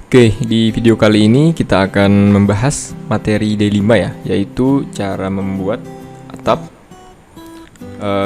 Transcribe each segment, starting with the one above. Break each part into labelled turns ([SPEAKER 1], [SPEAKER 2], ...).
[SPEAKER 1] Oke, di video kali ini kita akan membahas materi D5 ya, yaitu cara membuat atap.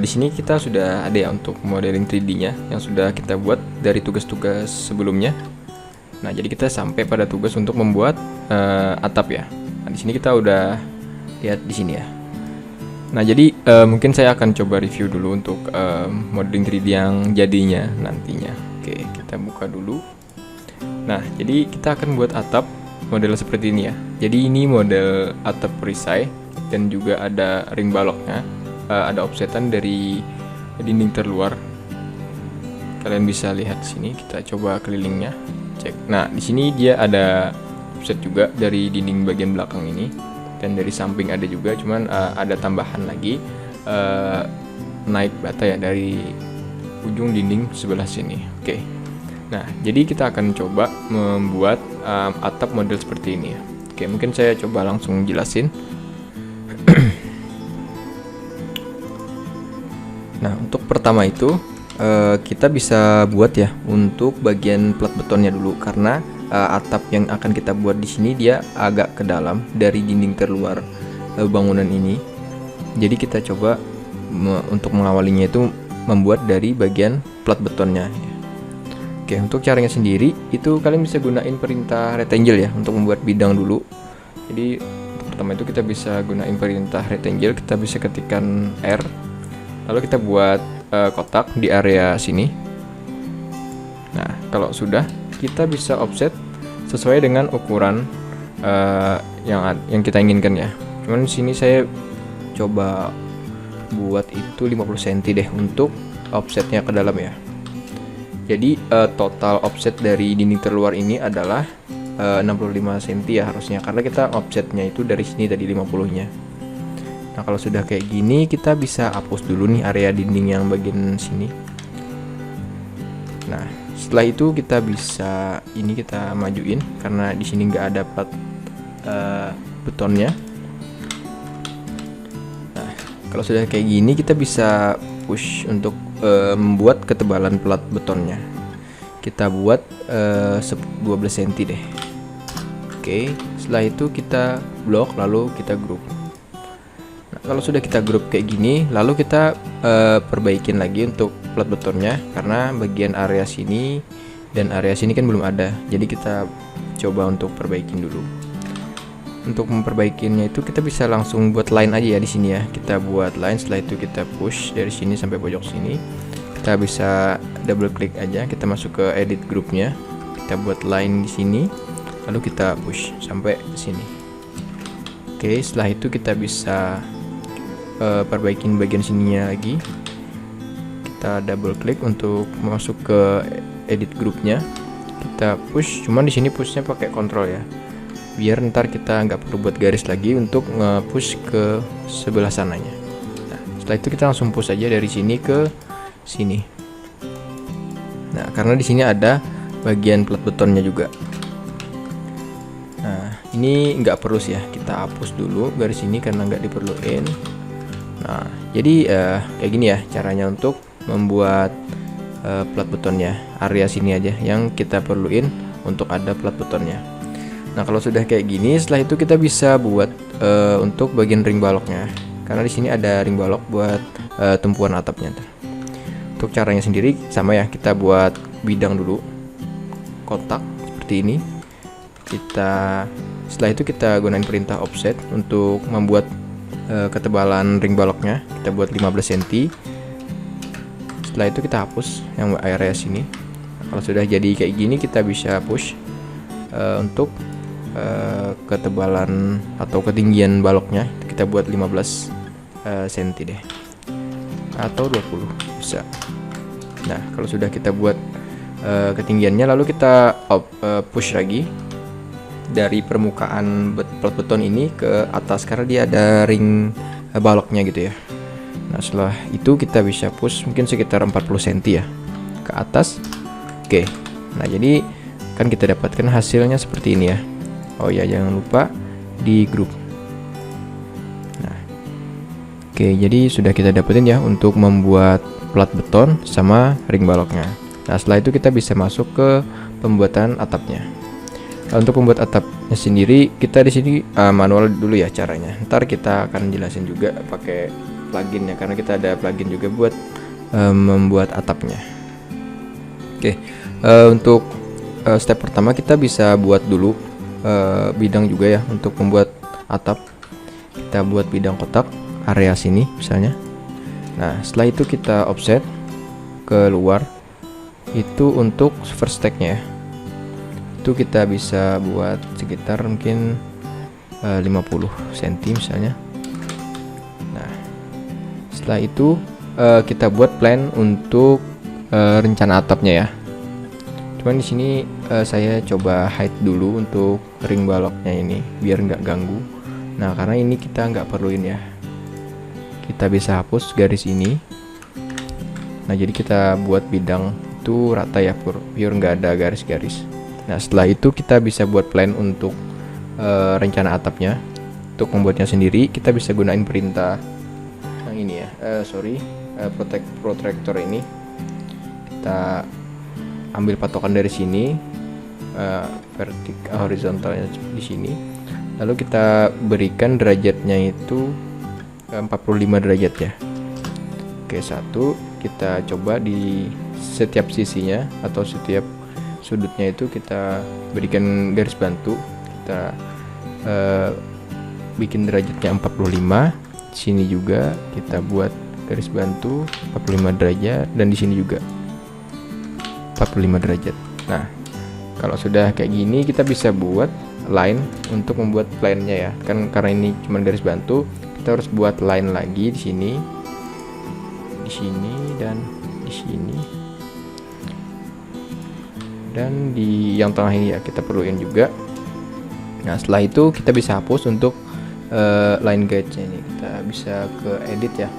[SPEAKER 1] Di sini kita sudah ada ya untuk modeling 3D-nya yang sudah kita buat dari tugas-tugas sebelumnya. Nah, jadi kita sampai pada tugas untuk membuat atap ya. Nah, di sini kita udah lihat di sini ya. Nah, jadi mungkin saya akan coba review dulu untuk modeling 3D yang jadinya nantinya. Oke, kita buka dulu. Nah, jadi kita akan buat atap model seperti ini ya. Jadi ini model atap perisai dan juga ada ring baloknya, ada offsetan dari dinding terluar. Kalian bisa lihat sini, kita coba kelilingnya, cek. Nah, di sini dia ada offset juga dari dinding bagian belakang ini dan dari samping ada juga, cuman ada tambahan lagi naik bata ya dari ujung dinding sebelah sini. Oke. Nah, jadi kita akan coba membuat atap model seperti ini ya. Oke, mungkin saya coba langsung jelasin. Nah, untuk pertama itu kita bisa buat ya untuk bagian plat betonnya dulu, karena atap yang akan kita buat di sini dia agak ke dalam dari dinding terluar bangunan ini. Jadi kita coba untuk mengawalinya itu membuat dari bagian plat betonnya. Oke, untuk caranya sendiri itu kalian bisa gunain perintah rectangle ya untuk membuat bidang dulu. Jadi untuk pertama itu kita bisa gunain perintah rectangle, kita bisa ketikkan R, lalu kita buat kotak di area sini. Nah, kalau sudah, kita bisa offset sesuai dengan ukuran yang kita inginkan ya. Cuman di sini saya coba buat itu 50 cm deh untuk offsetnya ke dalam ya. Jadi total offset dari dinding terluar ini adalah 65 cm ya harusnya, karena kita offsetnya itu dari sini tadi 50-nya. Nah, kalau sudah kayak gini kita bisa hapus dulu nih area dinding yang bagian sini. Nah, setelah itu kita bisa kita majuin karena di sini nggak ada plat betonnya. Nah, kalau sudah kayak gini kita bisa push untuk membuat ketebalan plat betonnya. Kita buat 12 cm deh. Oke, setelah itu kita blok lalu kita grup. Nah, kalau sudah kita grup kayak gini, lalu kita perbaikin lagi untuk plat betonnya, karena bagian area sini dan area sini kan belum ada. Jadi kita coba untuk perbaikin dulu. Untuk memperbaikinya itu kita bisa langsung buat line aja ya di sini ya. Kita buat line, setelah itu kita push dari sini sampai pojok sini. Kita bisa double klik aja, kita masuk ke edit grupnya. Kita buat line di sini, lalu kita push sampai sini. Oke, setelah itu kita bisa perbaikin bagian sininya lagi. Kita double klik untuk masuk ke edit grupnya. Kita push, cuman di sini pushnya pakai kontrol ya, biar ntar kita nggak perlu buat garis lagi untuk nge-push ke sebelah sananya. Nah, setelah itu kita langsung push aja dari sini ke sini. Nah, karena di sini ada bagian plat betonnya juga. Nah, ini nggak perlu sih ya, kita hapus dulu garis ini karena nggak diperluin. Nah, jadi kayak gini ya caranya untuk membuat plat betonnya. Area sini aja yang kita perluin untuk ada plat betonnya. Nah, kalau sudah kayak gini, setelah itu kita bisa buat untuk bagian ring baloknya, karena di sini ada ring balok buat tumpuan atapnya. Untuk caranya sendiri sama ya, kita buat bidang dulu, kotak seperti ini. Setelah itu kita gunain perintah offset untuk membuat ketebalan ring baloknya. Kita buat 15 cm. Setelah itu kita hapus yang area sini. Kalau sudah jadi kayak gini, kita bisa push untuk ketebalan atau ketinggian baloknya. Kita buat 15 cm deh, atau 20 bisa. Nah, kalau sudah kita buat ketinggiannya, lalu kita push lagi dari permukaan plat beton ini ke atas, karena dia ada ring baloknya gitu ya. Nah, setelah itu kita bisa push mungkin sekitar 40 cm ya ke atas. Oke, nah jadi kan kita dapatkan hasilnya seperti ini ya. Oh ya, jangan lupa di grup. Nah, Oke, jadi sudah kita dapetin ya untuk membuat plat beton sama ring baloknya. Nah, setelah itu kita bisa masuk ke pembuatan atapnya. Nah, untuk membuat atapnya sendiri, kita di sini manual dulu ya caranya. Ntar kita akan jelasin juga pakai plugin ya, karena kita ada plugin juga buat membuat atapnya. Oke, untuk step pertama kita bisa buat dulu bidang juga ya untuk membuat atap. Kita buat bidang kotak area sini misalnya. Nah, setelah itu kita offset ke luar itu untuk first stacknya ya. Itu kita bisa buat sekitar mungkin 50 cm misalnya. Nah, setelah itu kita buat plan untuk rencana atapnya ya. Cuman di sini saya coba hide dulu untuk ring baloknya ini biar nggak ganggu. Nah, karena ini kita nggak perluin ya, kita bisa hapus garis ini. Nah, jadi kita buat bidang itu rata ya, biar nggak ada garis-garis. Nah, setelah itu kita bisa buat plan untuk rencana atapnya. Untuk membuatnya sendiri kita bisa gunain perintah yang ini ya, protractor ini. Kita ambil patokan dari sini, vertikal horizontalnya di sini, lalu kita berikan derajatnya itu 45 derajat ya. Oke, satu kita coba di setiap sisinya atau setiap sudutnya itu kita berikan garis bantu. Kita bikin derajatnya 45. Di sini juga kita buat garis bantu 45 derajat dan di sini juga 45 derajat. Nah, kalau sudah kayak gini kita bisa buat line untuk membuat plan-nya ya. Kan karena ini cuma garis bantu, kita harus buat line lagi di sini, dan di sini, dan di yang tengah ini ya kita perluin juga. Nah, setelah itu kita bisa hapus untuk line guide ini. Kita bisa ke edit ya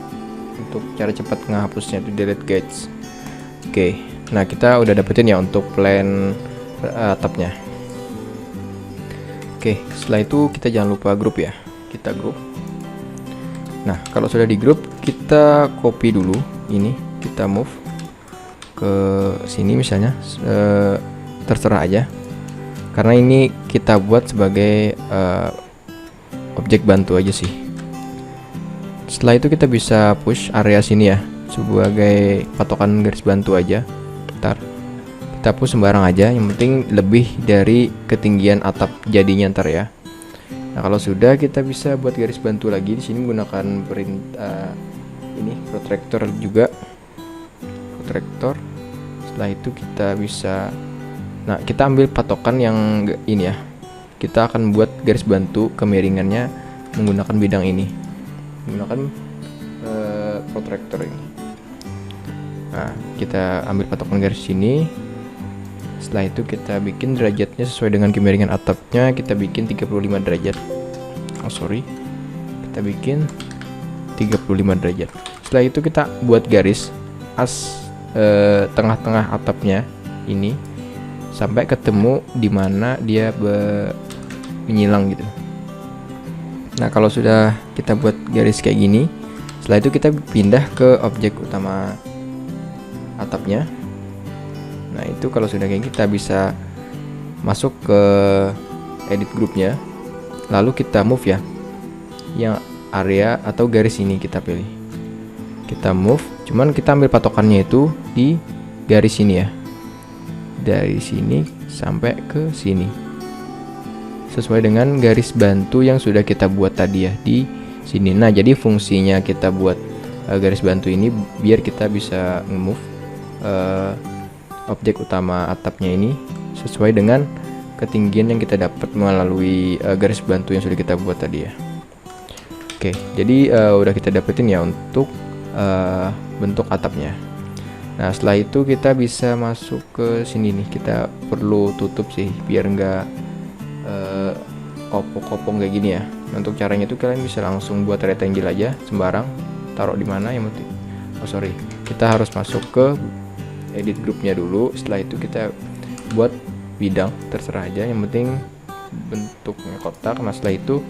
[SPEAKER 1] untuk cara cepat menghapusnya, itu delete guides. Oke, nah kita udah dapetin ya untuk plan atapnya. Oke, setelah itu kita jangan lupa grup ya, kita grup. Nah, kalau sudah di grup, kita copy dulu ini, kita move ke sini misalnya, terserah aja. Karena ini kita buat sebagai objek bantu aja sih. Setelah itu kita bisa push area sini ya, sebagai patokan garis bantu aja. Ntar kita push sembarang aja, yang penting lebih dari ketinggian atap jadinya ntar ya. Nah, kalau sudah kita bisa buat garis bantu lagi di sini menggunakan perintah ini protractor juga. Protractor. Setelah itu kita bisa, nah kita ambil patokan yang ini ya. Kita akan buat garis bantu kemiringannya menggunakan bidang ini. Menggunakan protractor ini. Nah, kita ambil patokan garis sini. Setelah itu kita bikin derajatnya sesuai dengan kemiringan atapnya, kita bikin 35 derajat. Kita bikin 35 derajat. Setelah itu kita buat garis as tengah-tengah atapnya ini sampai ketemu di mana dia menyilang gitu. Nah, kalau sudah kita buat garis kayak gini, setelah itu kita pindah ke objek utama atapnya. Nah, itu kalau sudah kayak kita bisa masuk ke edit grupnya, lalu kita move ya, yang area atau garis ini kita pilih, kita move. Cuman kita ambil patokannya itu di garis ini ya, dari sini sampai ke sini, sesuai dengan garis bantu yang sudah kita buat tadi ya di sini. Nah, jadi fungsinya kita buat garis bantu ini biar kita bisa nge-move objek utama atapnya ini sesuai dengan ketinggian yang kita dapat melalui garis bantu yang sudah kita buat tadi ya. Oke, jadi udah kita dapetin ya untuk bentuk atapnya. Nah, setelah itu kita bisa masuk ke sini nih. Kita perlu tutup sih biar nggak kopong-kopong kayak gini ya. Untuk caranya itu kalian bisa langsung buat rectangle aja sembarang, taruh di mana yang penting. Kita harus masuk ke edit grupnya dulu. Setelah itu kita buat bidang, terserah aja, yang penting bentuknya kotak. Nah, setelah itu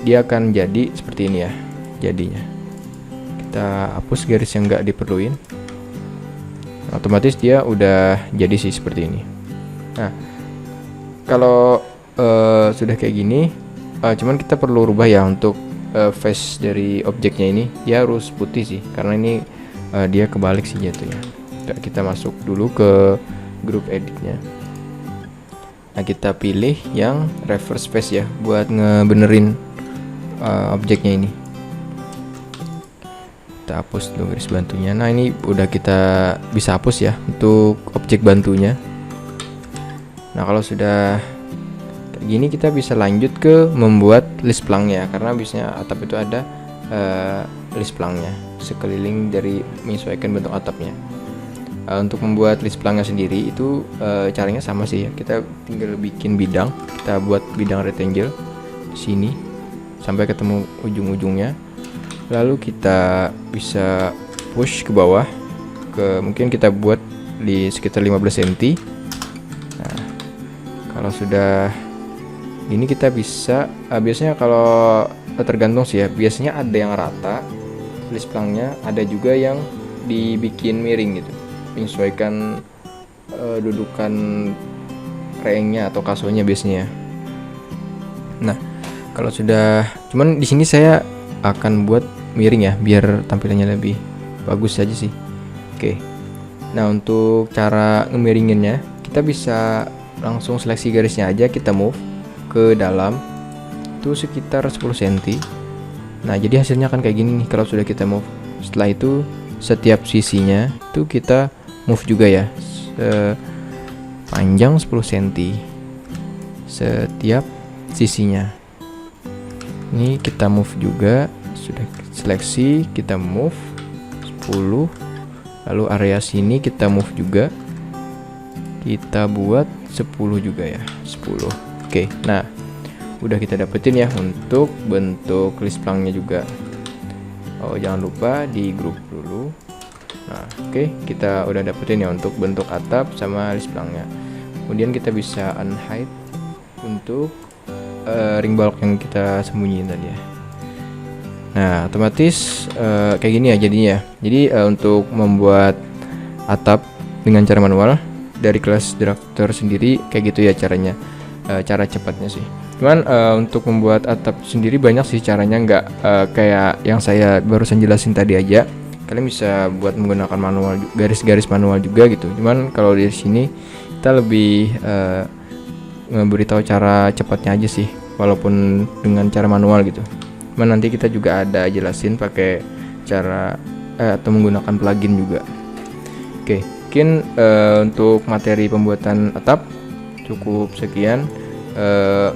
[SPEAKER 1] dia akan jadi seperti ini ya jadinya. Kita hapus garis yang nggak diperluin. Otomatis dia udah jadi sih seperti ini. Nah, kalau sudah kayak gini, cuman kita perlu rubah ya untuk face dari objeknya ini. Dia harus putih sih, karena ini dia kebalik sih jatuhnya. Kita masuk dulu ke grup editnya. Nah, kita pilih yang reverse face ya, buat ngebenerin objeknya ini. Kita hapus dulu garis bantunya. Nah, ini udah kita bisa hapus ya untuk objek bantunya. Nah, kalau sudah kayak gini kita bisa lanjut ke membuat list pelangnya, karena biasanya atap itu ada list pelangnya sekeliling dari menyesuaikan bentuk atapnya. Untuk membuat list pelangnya sendiri itu caranya sama sih ya. Kita tinggal bikin bidang, kita buat bidang rectangle sini sampai ketemu ujung-ujungnya. Lalu kita bisa push ke bawah, mungkin kita buat di sekitar 15 cm. Nah, kalau sudah ini kita bisa biasanya kalau tergantung sih ya, biasanya ada yang rata list pelangnya, ada juga yang dibikin miring gitu, menyesuaikan dudukan reengnya atau kasonya biasanya. Nah, kalau sudah, cuman di sini saya akan buat miring ya, biar tampilannya lebih bagus saja sih. Oke. Nah, untuk cara ngemiringinnya, kita bisa langsung seleksi garisnya aja, kita move ke dalam itu sekitar 10 cm. Nah, jadi hasilnya akan kayak gini nih kalau sudah kita move. Setelah itu setiap sisinya itu kita move juga ya, panjang 10 cm setiap sisinya. Ini kita move juga, sudah seleksi, kita move 10. Lalu area sini kita move juga, kita buat 10 juga ya, 10. Oke, nah udah kita dapetin ya untuk bentuk list pelangnya juga. Oh, jangan lupa di grup dulu. Nah, oke, kita udah dapetin ya untuk bentuk atap sama list pelangnya. Kemudian kita bisa unhide untuk ring balok yang kita sembunyiin tadi ya. Nah, otomatis kayak gini ya jadinya. Jadi untuk membuat atap dengan cara manual dari kelas Drafter sendiri kayak gitu ya caranya, cara cepatnya sih. Cuman untuk membuat atap sendiri banyak sih caranya, nggak kayak yang saya barusan jelasin tadi aja. Kalian bisa buat menggunakan manual, garis-garis manual juga gitu. Cuman kalau di sini kita lebih ngeberitahu cara cepatnya aja sih, walaupun dengan cara manual gitu. Cuman nanti kita juga ada jelasin pakai cara atau menggunakan plugin juga. Oke, mungkin untuk materi pembuatan atap cukup sekian.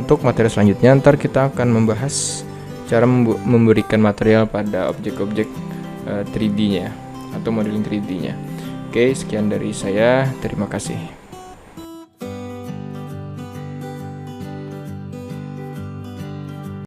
[SPEAKER 1] Untuk materi selanjutnya ntar kita akan membahas cara memberikan material pada objek-objek 3D nya atau modeling 3D nya. Oke, sekian dari saya, terima kasih.